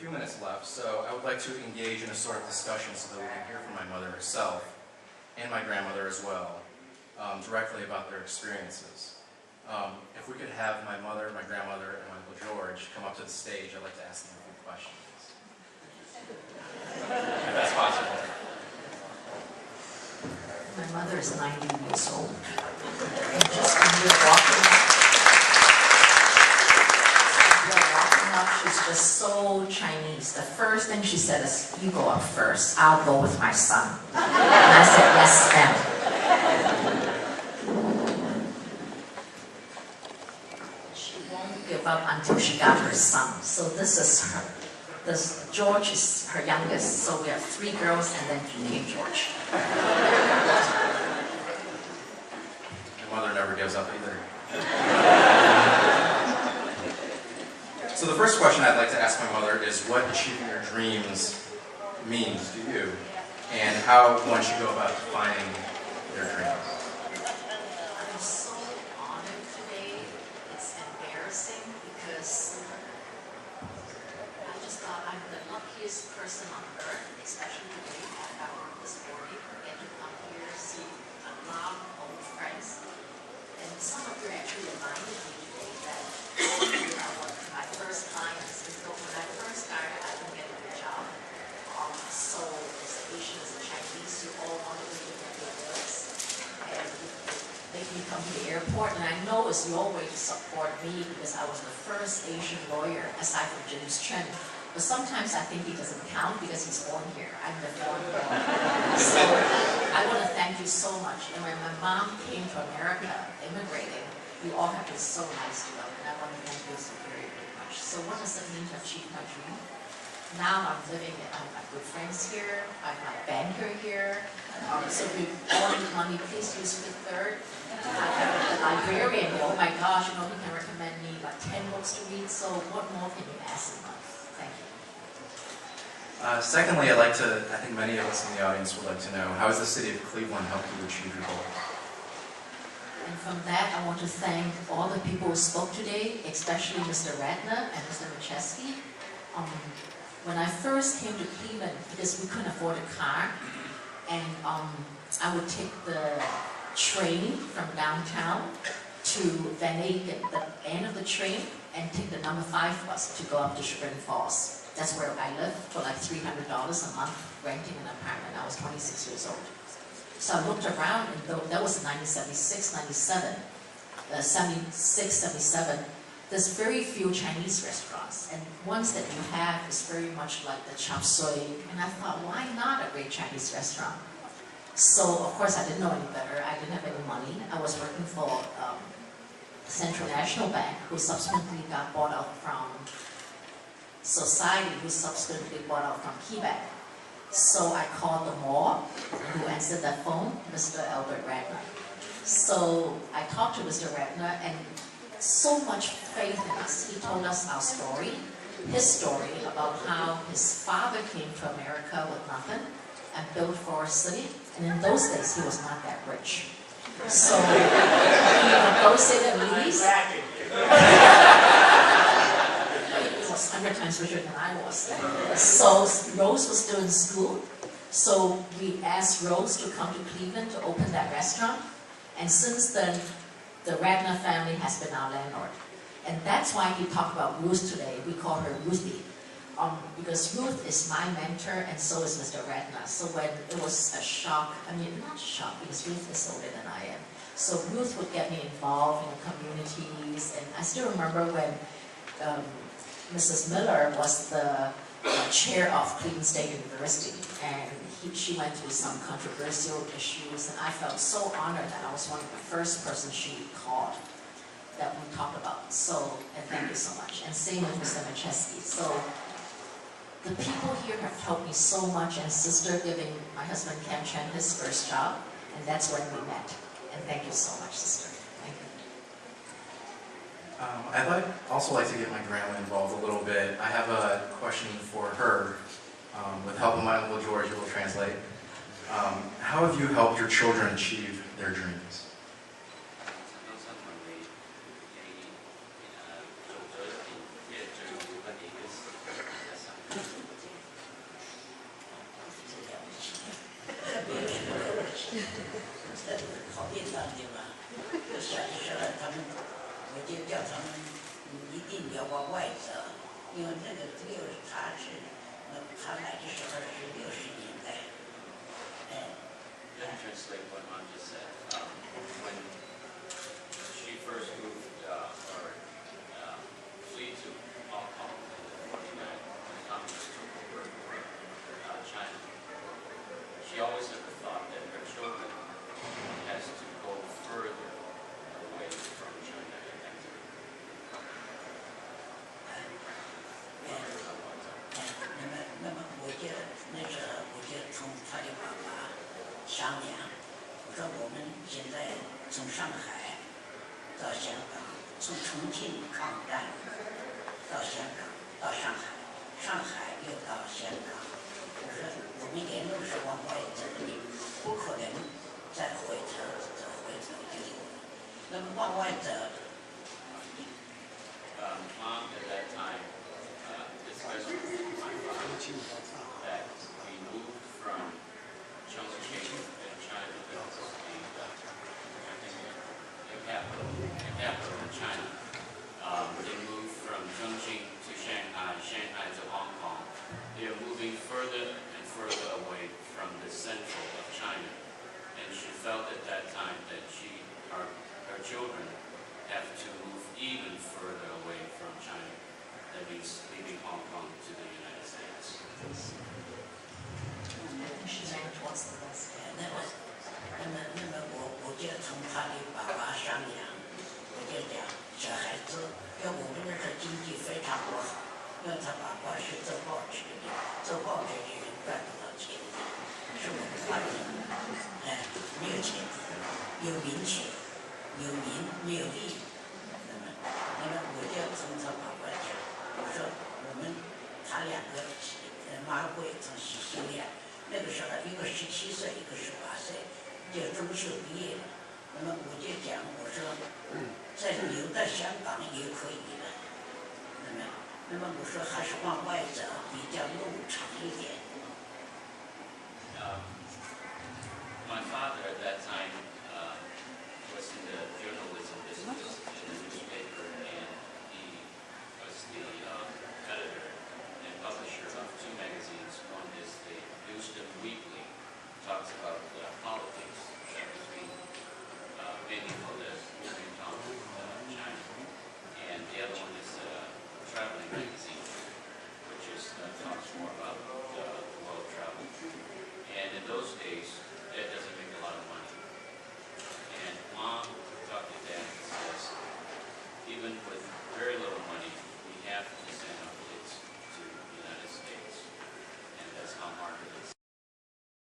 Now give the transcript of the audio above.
few minutes left, so I would like to engage in a sort of discussion so that we can hear from my mother herself and my grandmother as well, directly about their experiences. If we could have my mother, my grandmother, and my Uncle George come up to the stage, I'd like to ask them a few questions. If that's possible. My mother is 90 years old. And just when we're walking up, she's just so Chinese. The first thing she said is, "You go up first. I'll go with my son." And I said, "Yes, ma'am." She won't give up until she got her son. So this is her. George is her youngest. So we have 3 girls and then King George. My mother never gives up either. So the first question I'd like to ask my mother is what achieving your dreams means to you, and how one should go about defining their dreams. I'm so honored today. It's embarrassing because I just thought I'm the luckiest person on earth, especially today at this morning, get to come here, see a lot of old friends. And some of you actually reminded me today that my first clients, and so when I first started, I didn't get a good job. So as Asian as a Chinese, you all wanted me to get your bills. And they me come to the airport, and I know it's your way to support me because I was the first Asian lawyer aside from James Chen. But sometimes I think he doesn't count because he's born here. I'm the foreign born. So I want to thank you so much. And when my mom came to America, immigrating, you all have been so nice to them, and I want to thank you so very, very much. So what does it mean to achieve my dream? Now I'm living it. I have my good friends here. I have my banker here. So if you all need money, please use Fifth Third. I have a librarian. Oh my gosh, he can recommend me like 10 books to read. So what more can you ask in life? Thank you. Secondly, I think many of us in the audience would like to know, how has the city of Cleveland helped you achieve your goal? And from that, I want to thank all the people who spoke today, especially Mr. Ratner and Mr. Macheski. When I first came to Cleveland, because we couldn't afford a car, and I would take the train from downtown to Van Eyck at the end of the train and take the number 5 bus to go up to Spring Falls. That's where I lived for like $300 a month, renting an apartment. I was 26 years old. So I looked around, and that was 1976, 97, 76, 77. There's very few Chinese restaurants, and ones that you have is very much like the chop suey. And I thought, why not a great Chinese restaurant? So of course I didn't know any better. I didn't have any money. I was working for Central National Bank, who subsequently got bought out from Society, who subsequently bought out from KeyBank. So I called the mall, who answered that phone, Mr. Albert Ratner. So I talked to Mr. Ratner, and so much faith in us. He told us our story, his story about how his father came to America with nothing and built Forest City. And in those days, he was not that rich. So he negotiated a lease. He was 100 times richer than I was. So Rose was still in school. So we asked Rose to come to Cleveland to open that restaurant. And since then, the Ratner family has been our landlord. And that's why he talked about Ruth today. We call her Ruthie. Because Ruth is my mentor, and so is Mr. Ratner. So when it was a shock, not shock, because Ruth is older than I am. So Ruth would get me involved in communities, and I still remember when Mrs. Miller was the chair of Cleveland State University, and she went through some controversial issues, and I felt so honored that I was one of the first persons she called that we talked about. So, and thank you so much. And same with Mr. Macheski. So, the people here have helped me so much, and Sister giving my husband Ken Chen his first job, and that's when we met. And thank you so much, Sister. Thank you. I'd also like to get my grandma involved a little bit. I have a question for her. With help of my Uncle George, who will translate. How have you helped your children achieve their dreams? 个他来的时候是60年代，Let me translate what Mom just said. When she first moved or flee to Hong Kong, when the communists took over China, she always had the thought that her children has to go further away from China at that time. 那么我就那时候我就从他的爸爸商量，我说我们现在从上海到香港，从重庆抗战到香港到上海，上海又到香港，我说我们沿路是往外走的，不可能再回头就有。那么往外走。Mom at that time discussed with my father that we moved from Chongqing in China, that was the capital in China. They moved from Chongqing to Shanghai, Shanghai to Hong Kong. They are moving further and further away from the central of China. And she felt at that time that her children have to move even further away from China. That means leaving Hong Kong to the United States. She meant towards the west. 那么我就从他的爸爸商量，我就讲小孩子，因为我们那时候经济非常不好，因为他爸爸是做报纸的，做报纸的人赚不到钱的，是我们华人，没有钱，有名气，有名没有利。那么我就从他爸爸讲，我说他两个马贵从西西里，那个时候一个17岁，一个18岁，就中学毕业了。那么我就讲，我说再留在香港也可以的。那么我说还是往外